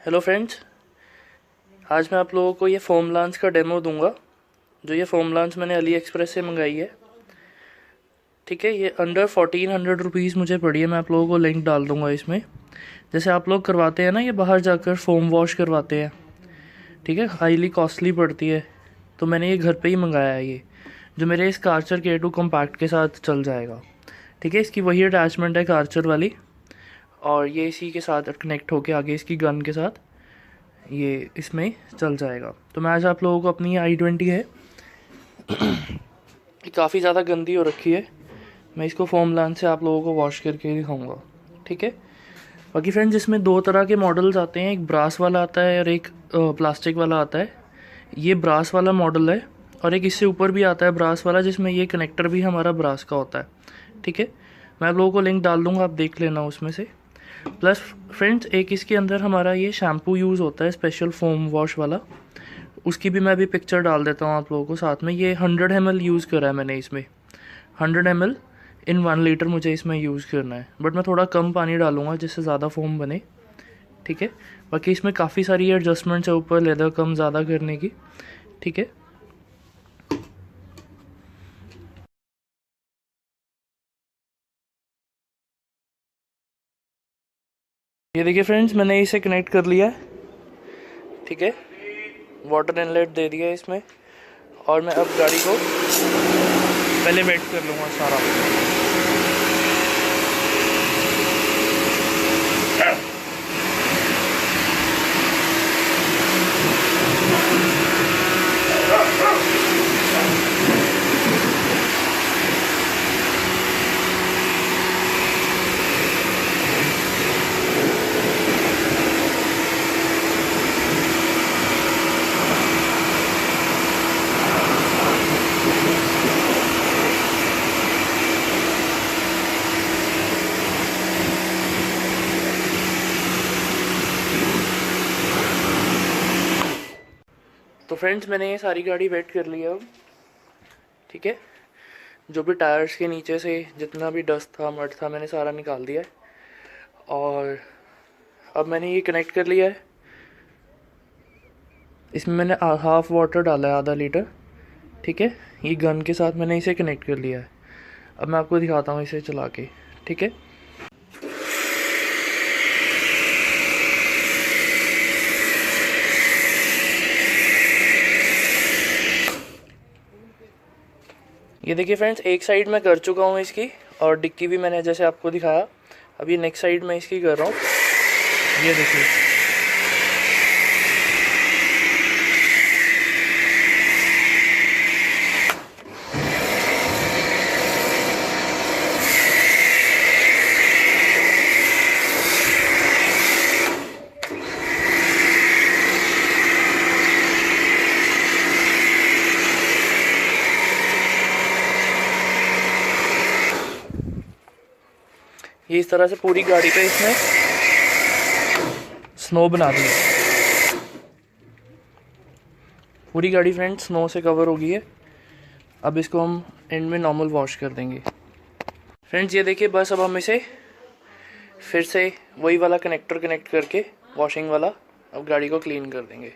Hello friends, आज मैं आप लोगों को ये फोम लांच का डेमो दूंगा। जो ये फोम लांच मैंने अली एक्सप्रेस से मंगाई है। ठीक है, ये अंडर 1400 रुपीज़ मुझे पड़ी है। मैं आप लोगों को लिंक डाल दूंगा इसमें। जैसे आप लोग करवाते हैं ना, ये बाहर जाकर फोम वॉश करवाते हैं, ठीक है, हाईली कॉस्टली पड़ती है। तो मैंने ये घर पे ही मंगाया है। ये जो मेरे इस कार्चर K2 कॉम्पैक्ट के साथ चल जाएगा। ठीक है, इसकी वही अटैचमेंट है कार्चर वाली, और ये इसी के साथ कनेक्ट होके आगे इसकी गन के साथ ये इसमें चल जाएगा। तो मैं आज आप लोगों को अपनी i20 है, ये काफ़ी ज़्यादा गंदी हो रखी है। मैं इसको फोम लांच से आप लोगों को वॉश करके दिखाऊंगा। ठीक है, बाकी फ्रेंड्स इसमें दो तरह के मॉडल्स आते हैं, एक ब्रास वाला आता है और एक प्लास्टिक वाला आता है। ये ब्रास वाला मॉडल है, और एक इससे ऊपर भी आता है ब्रास वाला, जिसमें ये कनेक्टर भी हमारा ब्रास का होता है। ठीक है, मैं आप लोगों को लिंक डाल दूँगा, आप देख लेना उसमें से। प्लस फ्रेंड्स एक इसके अंदर हमारा ये शैम्पू यूज़ होता है, स्पेशल फोम वॉश वाला। उसकी भी मैं अभी पिक्चर डाल देता हूँ आप लोगों को साथ में। ये 100 ml यूज़ करा है मैंने इसमें। 100 ml इन 1 लीटर मुझे इसमें यूज़ करना है, बट मैं थोड़ा कम पानी डालूंगा जिससे ज़्यादा फोम बने। ठीक है, बाकी इसमें काफ़ी सारी एडजस्टमेंट्स है ऊपर लेदर कम ज़्यादा करने की। ठीक है, ये देखिए फ्रेंड्स, मैंने इसे कनेक्ट कर लिया है। ठीक है, वाटर इनलेट दे दिया है इसमें, और मैं अब गाड़ी को पहले वेट कर लूँगा सारा। तो फ्रेंड्स मैंने ये सारी गाड़ी वेट कर ली है अब। ठीक है, जो भी टायर्स के नीचे से जितना भी डस्ट था, मड था, मैंने सारा निकाल दिया है। और अब मैंने ये कनेक्ट कर लिया है। इसमें मैंने हाफ वाटर डाला है, आधा लीटर। ठीक है, ये गन के साथ मैंने इसे कनेक्ट कर लिया है। अब मैं आपको दिखाता हूँ इसे चला के। ठीक है, ये देखिए फ्रेंड्स, एक साइड मैं कर चुका हूँ इसकी, और डिक्की भी मैंने जैसे आपको दिखाया। अब ये नेक्स्ट साइड में इसकी कर रहा हूँ। ये देखिए, ये इस तरह से पूरी गाड़ी पे इसने स्नो बना दी है। पूरी गाड़ी फ्रेंड्स स्नो से कवर हो गई है। अब इसको हम एंड में नॉर्मल वॉश कर देंगे। फ्रेंड्स ये देखिए, बस अब हम इसे फिर से वही वाला कनेक्टर कनेक्ट करके, वॉशिंग वाला, अब गाड़ी को क्लीन कर देंगे।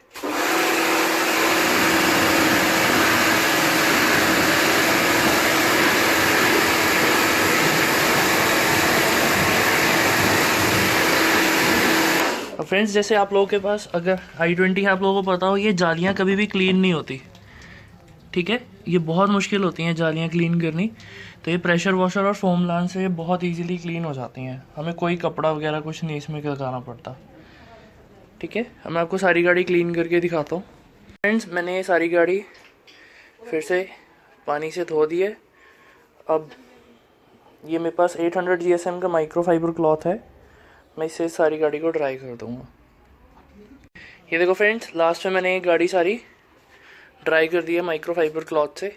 फ्रेंड्स जैसे आप लोगों के पास अगर i20 है, आप लोगों को पता हो ये जालियाँ कभी भी क्लीन नहीं होती। ठीक है, ये बहुत मुश्किल होती हैं जालियाँ क्लीन करनी। तो ये प्रेशर वॉशर और फोम लांच से ये बहुत इजीली क्लीन हो जाती हैं, हमें कोई कपड़ा वगैरह कुछ नहीं इसमें लगाना पड़ता। ठीक है, अब मैं आपको सारी गाड़ी क्लीन करके दिखाता हूँ। फ्रेंड्स मैंने ये सारी गाड़ी फिर से पानी से धो दी है। अब ये मेरे पास 800 GSM का माइक्रोफाइबर क्लॉथ है, मैं इससे सारी गाड़ी को ड्राई कर दूंगा। ये देखो फ्रेंड्स, लास्ट में मैंने ये गाड़ी सारी ड्राई कर दी है माइक्रोफाइबर क्लॉथ से,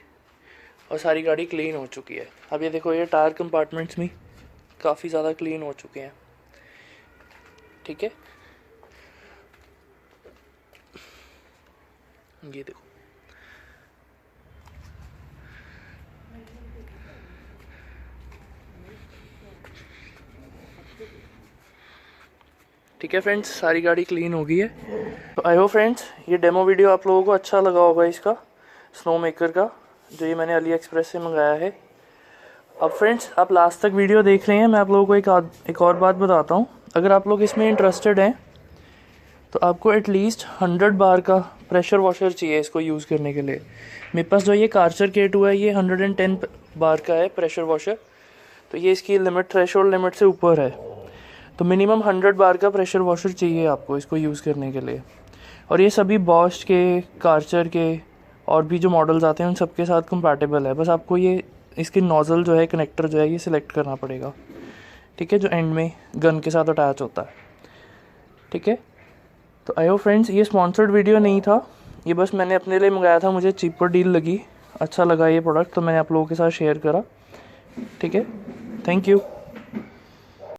और सारी गाड़ी क्लीन हो चुकी है। अब ये देखो, ये टायर कंपार्टमेंट्स भी काफ़ी ज़्यादा क्लीन हो चुके हैं। ठीक है, ये देखो, ठीक है फ्रेंड्स, सारी गाड़ी क्लीन हो गई है। तो आई होप फ्रेंड्स ये डेमो वीडियो आप लोगों को अच्छा लगा होगा, इसका स्नो मेकर का, जो ये मैंने अली एक्सप्रेस से मंगाया है। अब फ्रेंड्स आप लास्ट तक वीडियो देख रहे हैं, मैं आप लोगों को एक और बात बताता हूँ। अगर आप लोग इसमें इंटरेस्टेड हैं तो आपको एटलीस्ट 100 बार का प्रेशर वॉशर चाहिए इसको यूज़ करने के लिए। मेरे पास जो ये कार्चर K2 है ये 110 बार का है प्रेशर वॉशर, तो ये इसकी लिमिट थ्रेशोल्ड लिमिट से ऊपर है। तो मिनिमम 100 बार का प्रेशर वॉशर चाहिए आपको इसको यूज़ करने के लिए। और ये सभी बॉश के, कार्चर के और भी जो मॉडल्स आते हैं उन सबके साथ कंपैटिबल है। बस आपको ये इसकी नोज़ल जो है, कनेक्टर जो है, ये सिलेक्ट करना पड़ेगा, ठीक है, जो एंड में गन के साथ अटैच होता है, ठीक है। तो आई होप फ्रेंड्स ये स्पॉन्सर्ड वीडियो नहीं था, ये बस मैंने अपने लिए मंगाया था, मुझे चीपर डील लगी, अच्छा लगा ये प्रोडक्ट, तो मैंने आप लोगों के साथ शेयर करा, ठीक है। Thank you.